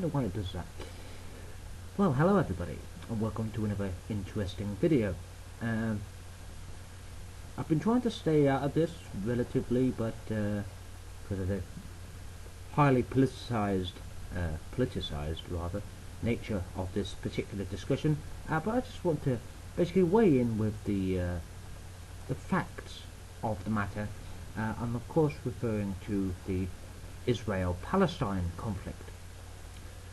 don't know why it does that. Well, hello everybody, and welcome to another interesting video. I've been trying to stay out of this relatively, but because of the highly politicized rather, nature of this particular discussion, but I just want to basically weigh in with the facts of the matter. I'm of course referring to the Israel-Palestine conflict.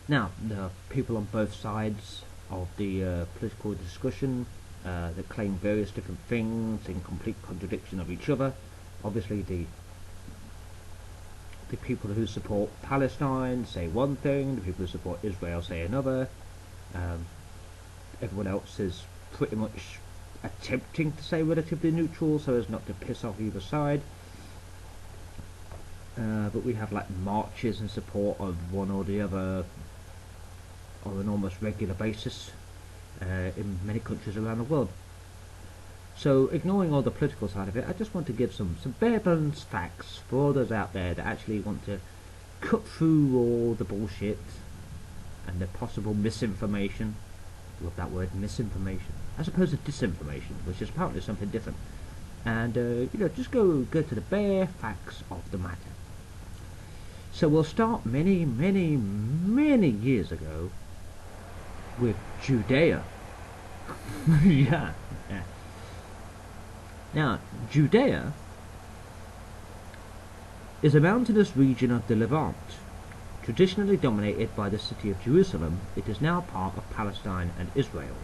Now, there are people on both sides of the political discussion that claim various different things in complete contradiction of each other. Obviously, the people who support Palestine say one thing, the people who support Israel say another. Everyone else is pretty much attempting to stay relatively neutral so as not to piss off either side. But we have like marches in support of one or the other on an almost regular basis in many countries around the world. So, ignoring all the political side of it, I just want to give some bare bones facts for all those out there that actually want to cut through all the bullshit and the possible misinformation. I love that word, misinformation, as opposed to disinformation, which is apparently something different. And just go to the bare facts of the matter. So we'll start many years ago with Judea. yeah. Now, Judea is a mountainous region of the Levant. Traditionally dominated by the city of Jerusalem, it is now part of Palestine and Israel.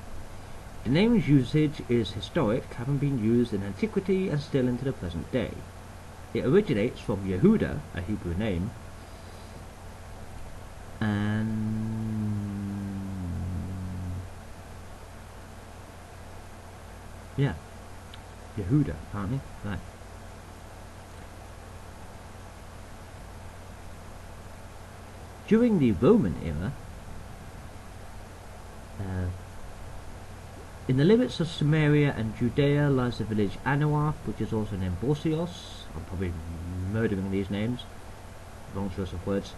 The name's usage is historic, having been used in antiquity and still into the present day. It originates from Yehuda, a Hebrew name, Yehuda, apparently, right. During the Roman era, in the limits of Samaria and Judea lies the village Anuath, which is also named Borsios. I'm probably murdering these names, wrong choice of words.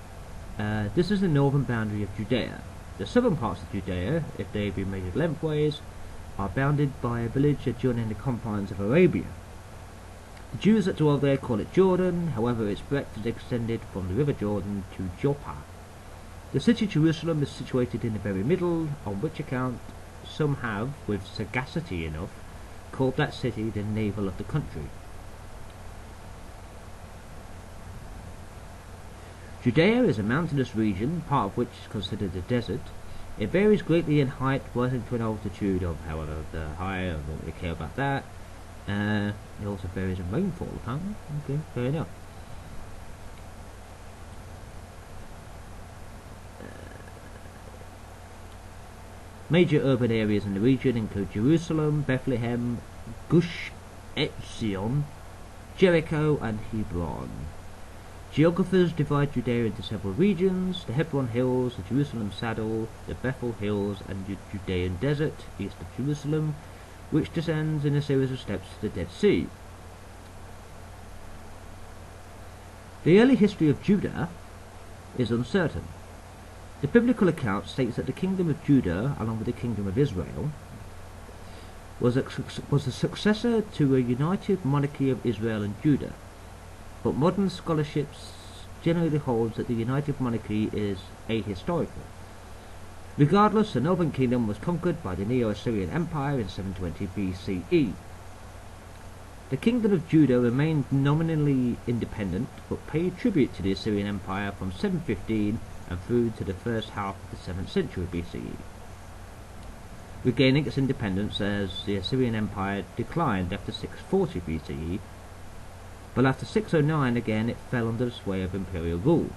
This is the northern boundary of Judea. The southern parts of Judea, if they be measured lengthways, are bounded by a village adjoining the confines of Arabia. The Jews that dwell there call it Jordan, however its breadth is extended from the river Jordan to Joppa. The city Jerusalem is situated in the very middle, on which account some have, with sagacity enough, called that city the navel of the country. Judea is a mountainous region, part of which is considered a desert. It varies greatly in height, rising to an altitude of, however, the higher, I don't really care about that. It also varies in rainfall, apparently. Okay, fair enough. Major urban areas in the region include Jerusalem, Bethlehem, Gush Etzion, Jericho, and Hebron. Geographers divide Judea into several regions: the Hebron Hills, the Jerusalem Saddle, the Bethel Hills, and the Judean Desert, east of Jerusalem, which descends in a series of steps to the Dead Sea. The early history of Judah is uncertain. The biblical account states that the kingdom of Judah, along with the kingdom of Israel, was a successor to a united monarchy of Israel and Judah. But modern scholarship generally holds that the united monarchy is ahistorical. Regardless, the northern kingdom was conquered by the Neo-Assyrian Empire in 720 BCE. The kingdom of Judah remained nominally independent, but paid tribute to the Assyrian Empire from 715 and through to the first half of the 7th century BCE, regaining its independence as the Assyrian Empire declined after 640 BCE, but after 609 again it fell under the sway of imperial rule.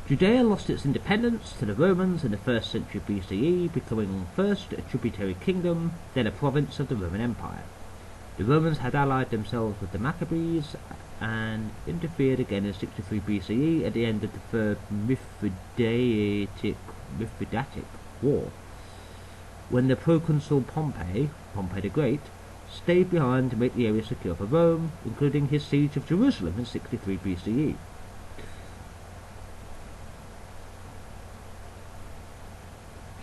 Judea lost its independence to the Romans in the 1st century BCE, becoming first a tributary kingdom, then a province of the Roman Empire. The Romans had allied themselves with the Maccabees and interfered again in 63 BCE at the end of the Third Mithridatic War, when the proconsul Pompey the Great, stayed behind to make the area secure for Rome, including his siege of Jerusalem in 63 BCE.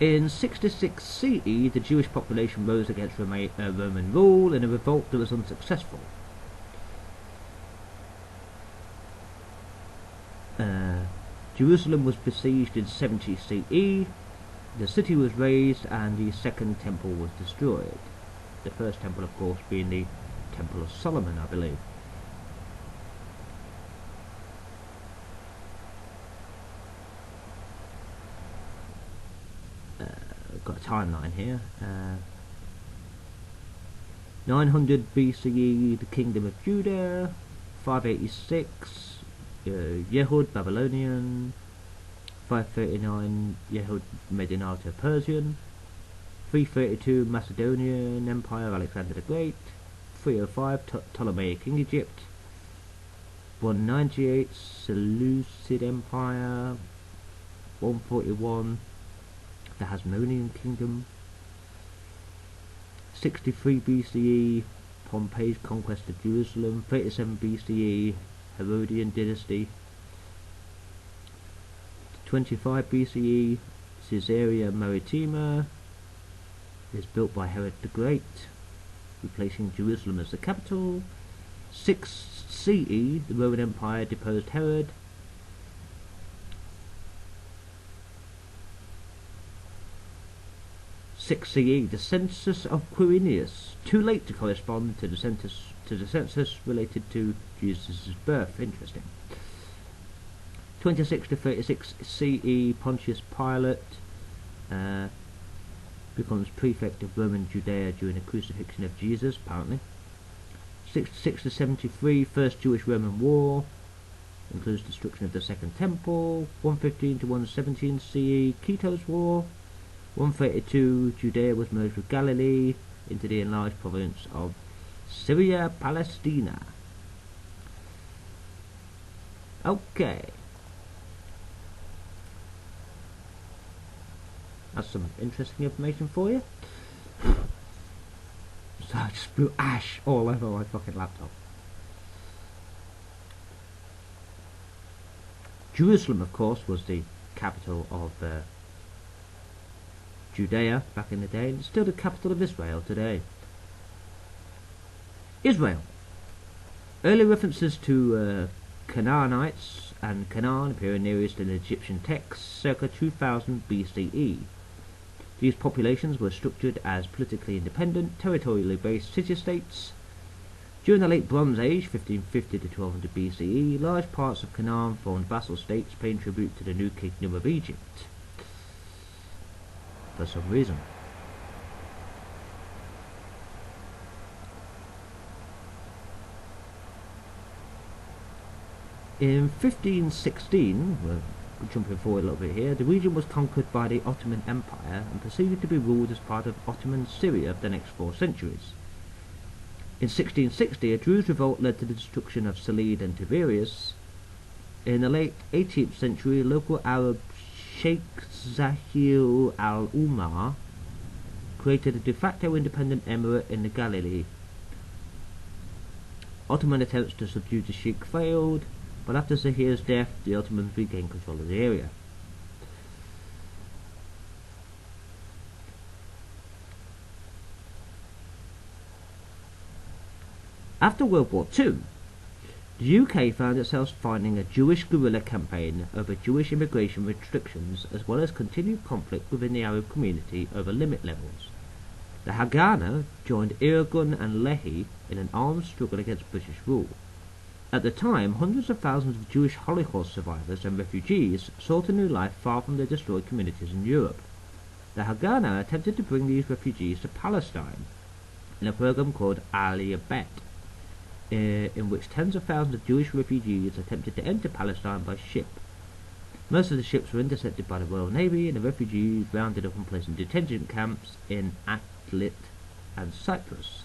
In 66 CE, the Jewish population rose against Roman rule in a revolt that was unsuccessful. Jerusalem was besieged in 70 CE, the city was razed and the second temple was destroyed. The first temple, of course, being the Temple of Solomon, I believe. Got a timeline here. 900 BCE, the Kingdom of Judah. 586, Yehud, Babylonian. 539, Yehud Medinata, Persian. 332, Macedonian Empire, Alexander the Great. 305, Ptolemaic King Egypt. 198, Seleucid Empire. 141, the Hasmonean Kingdom. 63 BCE, Pompey's conquest of Jerusalem. 37 BCE, Herodian dynasty. 25 BCE, Caesarea Maritima is built by Herod the Great, replacing Jerusalem as the capital. 6 CE, the Roman Empire deposed Herod. 6 CE, the census of Quirinius, too late to correspond to the census related to Jesus' birth. Interesting. 26 to 36 CE, Pontius Pilate becomes prefect of Roman Judea during the crucifixion of Jesus, apparently. 66 to 73, First Jewish-Roman War, includes destruction of the Second Temple. 115 to 117 CE, Keto's War. 132, Judea was merged with Galilee into the enlarged province of Syria-Palestina. Okay. That's some interesting information for you. So I just blew ash all over my fucking laptop. Jerusalem, of course, was the capital of Judea back in the day, and it's still the capital of Israel today. Israel. Early references to Canaanites and Canaan appear in Near Eastern Egyptian texts circa 2000 BCE. These populations were structured as politically independent, territorially based city-states. During the Late Bronze Age, 1550 to 1200 BCE, large parts of Canaan formed vassal states paying tribute to the new kingdom of Egypt. For some reason. In 1516, we're jumping forward a little bit here, the region was conquered by the Ottoman Empire and proceeded to be ruled as part of Ottoman Syria for the next 4 centuries. In 1660, a Druze revolt led to the destruction of Salid and Tiberias. In the late 18th century, local Arab Sheikh Zahir al-Umar created a de facto independent emirate in the Galilee. Ottoman attempts to subdue the Sheikh failed, but after Zahir's death, the Ottomans regained control of the area. After World War II, the UK found itself fighting a Jewish guerrilla campaign over Jewish immigration restrictions, as well as continued conflict within the Arab community over limit levels. The Haganah joined Irgun and Lehi in an armed struggle against British rule. At the time, hundreds of thousands of Jewish Holocaust survivors and refugees sought a new life far from their destroyed communities in Europe. The Haganah attempted to bring these refugees to Palestine in a program called Aliyah, in which tens of thousands of Jewish refugees attempted to enter Palestine by ship. Most of the ships were intercepted by the Royal Navy, and the refugees rounded up and placed in detention camps in Atlit and Cyprus.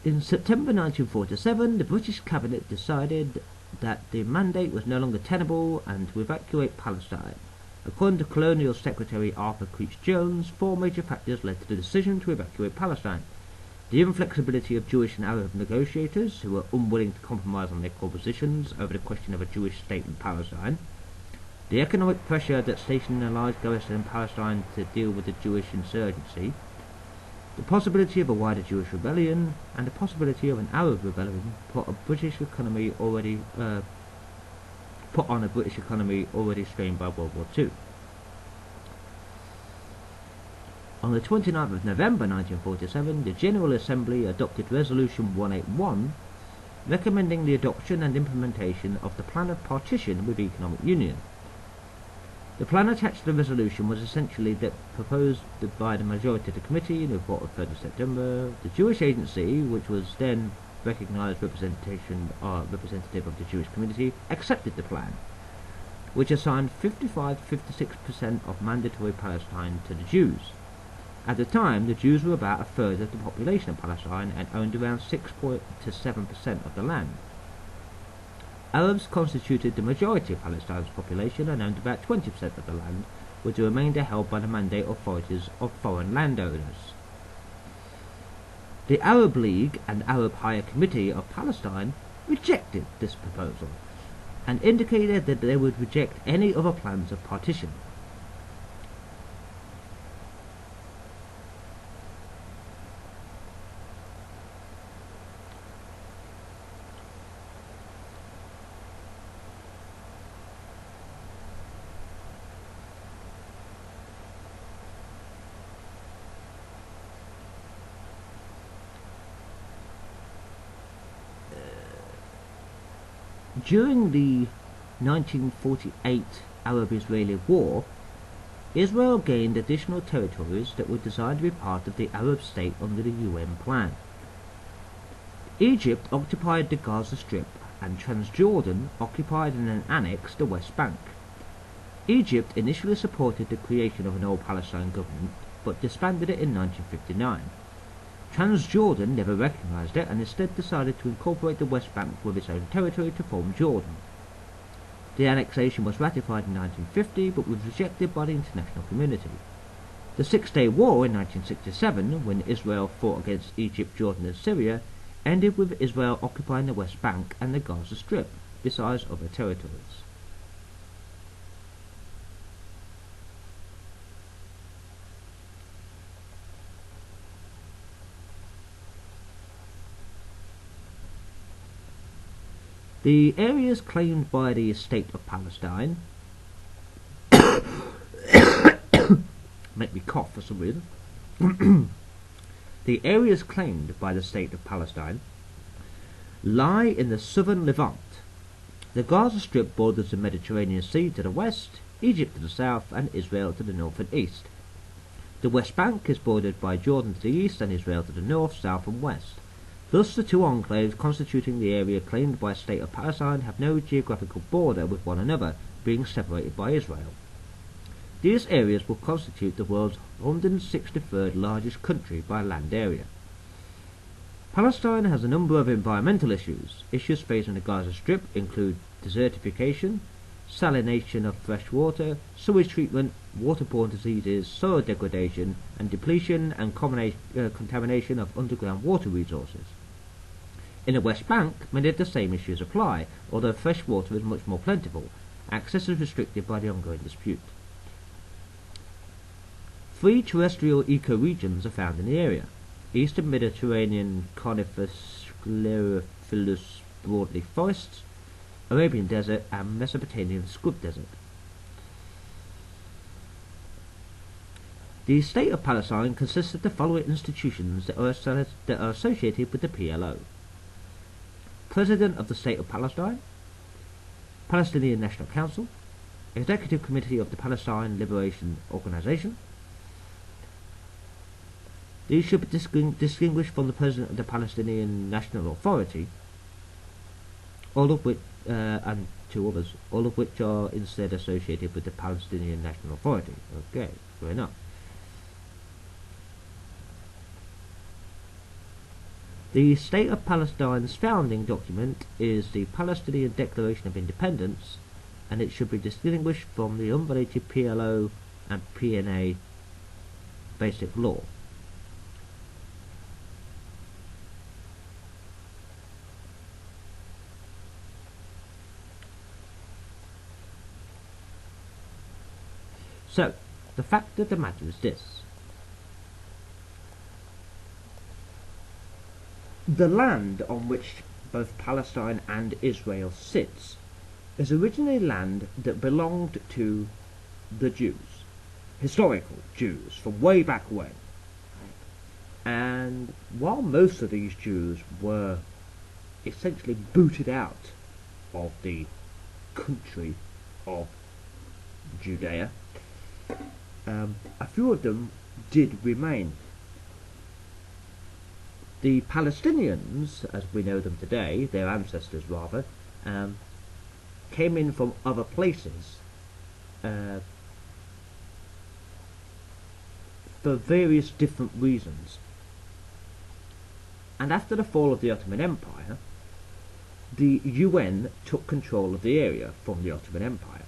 In September 1947, the British cabinet decided that the mandate was no longer tenable and to evacuate Palestine. According to Colonial Secretary Arthur Creech Jones, 4 major factors led to the decision to evacuate Palestine. The inflexibility of Jewish and Arab negotiators who were unwilling to compromise on their core positions over the question of a Jewish state in Palestine, the economic pressure that stationing a large garrison in Palestine to deal with the Jewish insurgency, the possibility of a wider Jewish rebellion, and the possibility of an Arab rebellion put on a British economy already strained by World War II. On the 29th of November 1947, the General Assembly adopted Resolution 181, recommending the adoption and implementation of the Plan of Partition with Economic Union. The plan attached to the resolution was essentially that proposed by the majority of the committee in the report of 3rd of September. The Jewish Agency, which was then recognised representative of the Jewish community, accepted the plan, which assigned 55–56% of mandatory Palestine to the Jews. At the time, the Jews were about a third of the population of Palestine and owned around 6–7% of the land. Arabs constituted the majority of Palestine's population and owned about 20% of the land, with the remainder held by the mandate authorities of foreign landowners. The Arab League and Arab Higher Committee of Palestine rejected this proposal and indicated that they would reject any other plans of partition. During the 1948 Arab-Israeli War, Israel gained additional territories that were designed to be part of the Arab state under the UN plan. Egypt occupied the Gaza Strip and Transjordan occupied and annexed the West Bank. Egypt initially supported the creation of an all-Palestine government, but disbanded it in 1959. Transjordan never recognised it and instead decided to incorporate the West Bank with its own territory to form Jordan. The annexation was ratified in 1950 but was rejected by the international community. The Six-Day War in 1967, when Israel fought against Egypt, Jordan and Syria, ended with Israel occupying the West Bank and the Gaza Strip, besides other territories. The areas claimed by the State of Palestine make me cough for some reason. The areas claimed by the State of Palestine lie in the southern Levant. The Gaza Strip borders the Mediterranean Sea to the west, Egypt to the south, and Israel to the north and east. The West Bank is bordered by Jordan to the east and Israel to the north, south and west. Thus the two enclaves constituting the area claimed by the State of Palestine have no geographical border with one another, being separated by Israel. These areas will constitute the world's 163rd largest country by land area. Palestine has a number of environmental issues. Issues facing the Gaza Strip include desertification, salination of fresh water, sewage treatment, waterborne diseases, soil degradation, and depletion and contamination of underground water resources. In the West Bank, many of the same issues apply, although fresh water is much more plentiful. Access is restricted by the ongoing dispute. 3 terrestrial ecoregions are found in the area: Eastern Mediterranean coniferous sclerophyllous broadleaf forests, Arabian Desert, and Mesopotamian scrub desert. The State of Palestine consists of the following institutions that are associated with the PLO: President of the State of Palestine, Palestinian National Council, Executive Committee of the Palestine Liberation Organization. These should be distinguished from the President of the Palestinian National Authority, all of which and 2 others, all of which are instead associated with the Palestinian National Authority. Okay, fair enough. The State of Palestine's founding document is the Palestinian Declaration of Independence, and it should be distinguished from the unrelated PLO and PNA Basic Law. So, the fact of the matter is this. The land on which both Palestine and Israel sits is originally land that belonged to the Jews, historical Jews from way back when. And while most of these Jews were essentially booted out of the country of Judea, a few of them did remain. The Palestinians, as we know them today, their ancestors rather, came in from other places for various different reasons. And after the fall of the Ottoman Empire, the UN took control of the area from the Ottoman Empire.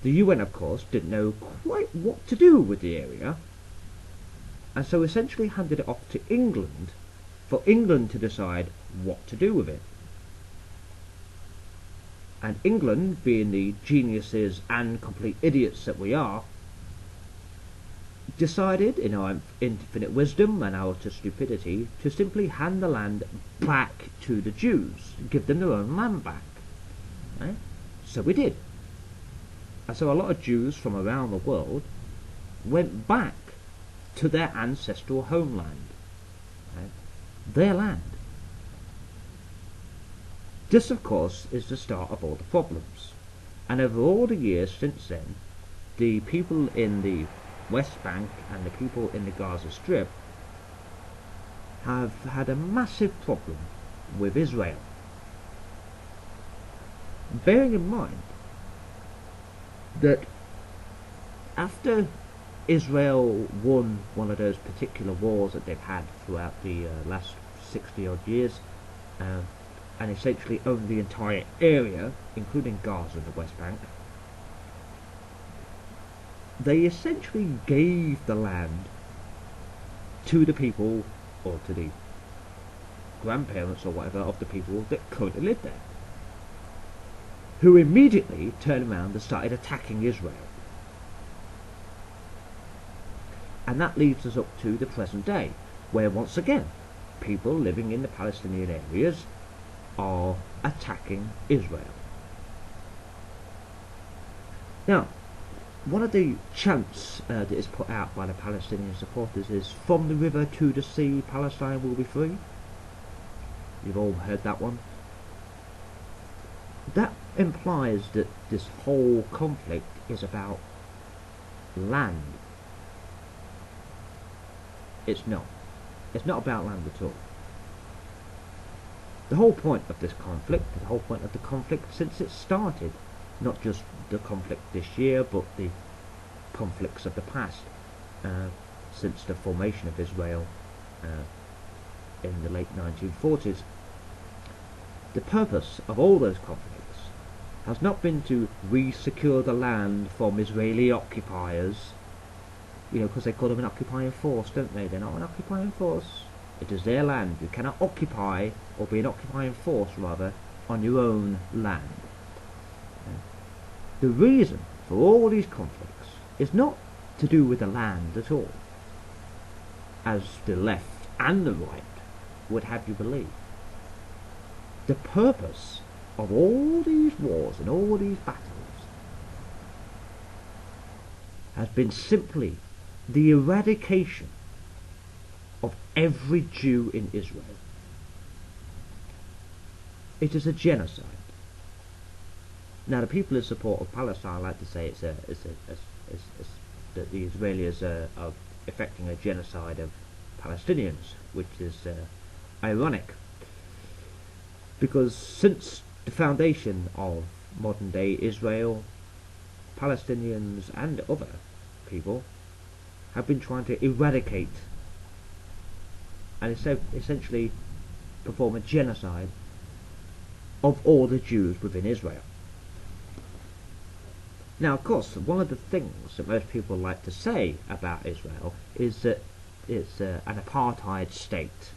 The UN, of course, didn't know quite what to do with the area, and so essentially handed it off to England for England to decide what to do with it. And England, being the geniuses and complete idiots that we are, decided, in our infinite wisdom and our utter stupidity, to simply hand the land back to the Jews, give them their own land back. Right? So we did. And so a lot of Jews from around the world went back to their ancestral homeland, right? Their land. This, of course, is the start of all the problems. And over all the years since then, the people in the West Bank and the people in the Gaza Strip have had a massive problem with Israel. Bearing in mind that after Israel won one of those particular wars that they've had throughout the last 60 odd years, and essentially owned the entire area, including Gaza and the West Bank, they essentially gave the land to the people, or to the grandparents or whatever of the people that currently live there, who immediately turned around and started attacking Israel. And that leads us up to the present day, where once again people living in the Palestinian areas are attacking Israel. Now, one of the chants that is put out by the Palestinian supporters is, "From the river to the sea, Palestine will be free." You've all heard that one. That implies that this whole conflict is about land. It's not. It's not about land at all. The whole point of this conflict, the whole point of the conflict since it started, not just the conflict this year, but the conflicts of the past, since the formation of Israel in the late 1940s, the purpose of all those conflicts has not been to re-secure the land from Israeli occupiers, because they call them an occupying force, don't they? They're not an occupying force. It is their land. You cannot occupy, or be an occupying force rather, on your own land. The reason for all these conflicts is not to do with the land at all, as the left and the right would have you believe. The purpose of all these wars and all these battles has been simply the eradication of every Jew in Israel. It is a genocide. Now, the people in support of Palestine like to say that the Israelis are effecting a genocide of Palestinians, which is ironic, because since the foundation of modern-day Israel, Palestinians and other people have been trying to eradicate and essentially perform a genocide of all the Jews within Israel. Now, of course, one of the things that most people like to say about Israel is that it's an apartheid state.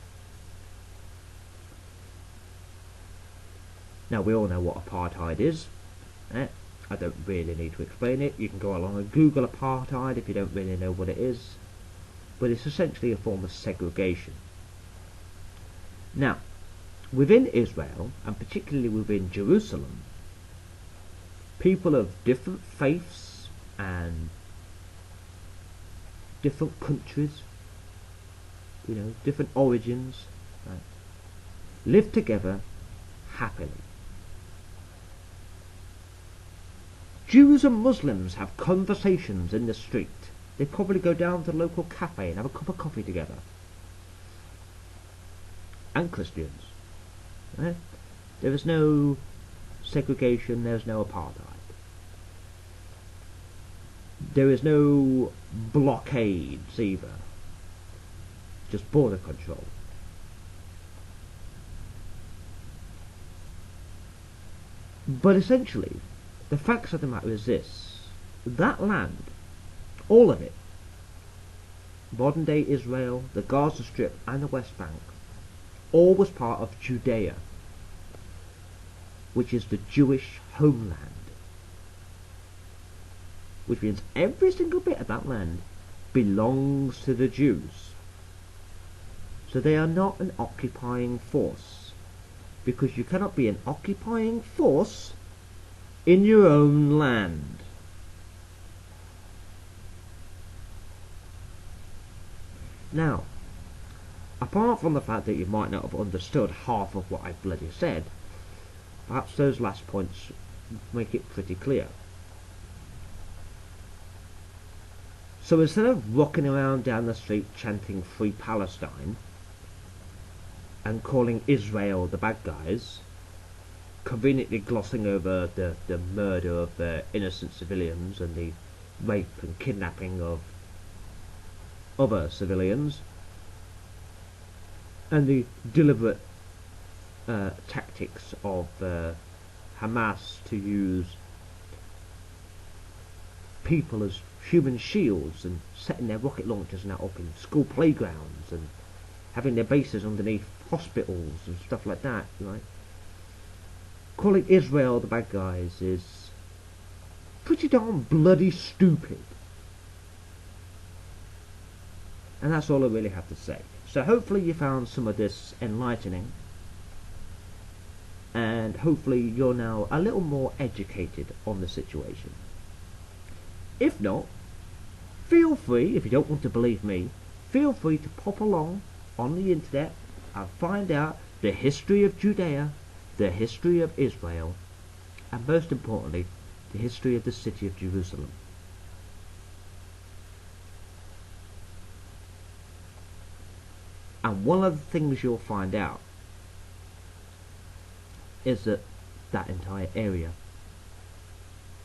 Now, we all know what apartheid is. I don't really need to explain it. You can go along and Google apartheid if you don't really know what it is. But it's essentially a form of segregation. Now, within Israel, and particularly within Jerusalem, people of different faiths and different countries, different origins, right, live together happily. Jews and Muslims have conversations in the street. They probably go down to the local cafe and have a cup of coffee together. And Christians. Right? There is no segregation, there is no apartheid. There is no blockades either. Just border control. But essentially, the facts of the matter is this. That land, all of it, modern day Israel, the Gaza Strip and the West Bank, all was part of Judea, which is the Jewish homeland. Which means every single bit of that land belongs to the Jews. So they are not an occupying force, because you cannot be an occupying force in your own land. Now, apart from the fact that you might not have understood half of what I bloody said, perhaps those last points make it pretty clear. So instead of rocking around down the street chanting Free Palestine and calling Israel the bad guys, conveniently glossing over the murder of innocent civilians and the rape and kidnapping of other civilians, and the deliberate tactics of Hamas to use people as human shields and setting their rocket launchers and that up in school playgrounds and having their bases underneath hospitals and stuff like that, right? Calling Israel the bad guys is pretty darn bloody stupid. And that's all I really have to say. So hopefully you found some of this enlightening, and hopefully you're now a little more educated on the situation. If not, feel free, if you don't want to believe me, feel free to pop along on the internet and find out the history of Judea, the history of Israel, and most importantly, the history of the city of Jerusalem. And one of the things you'll find out is that that entire area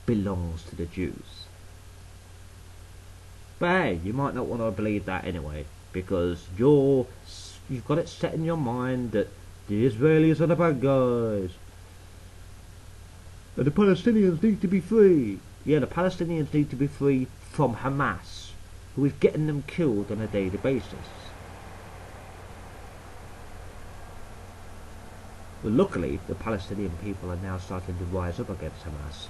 belongs to the Jews. But hey, you might not want to believe that anyway, because you've got it set in your mind that the Israelis are the bad guys, and the Palestinians need to be free. Yeah, the Palestinians need to be free from Hamas, who is getting them killed on a daily basis. Well, luckily, the Palestinian people are now starting to rise up against Hamas.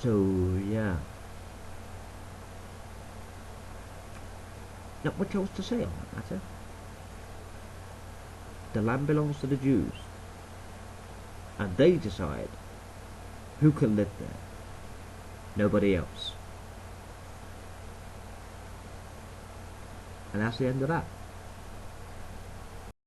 So, yeah. Not much else to say on that matter. The land belongs to the Jews, and they decide who can live there. Nobody else. And that's the end of that.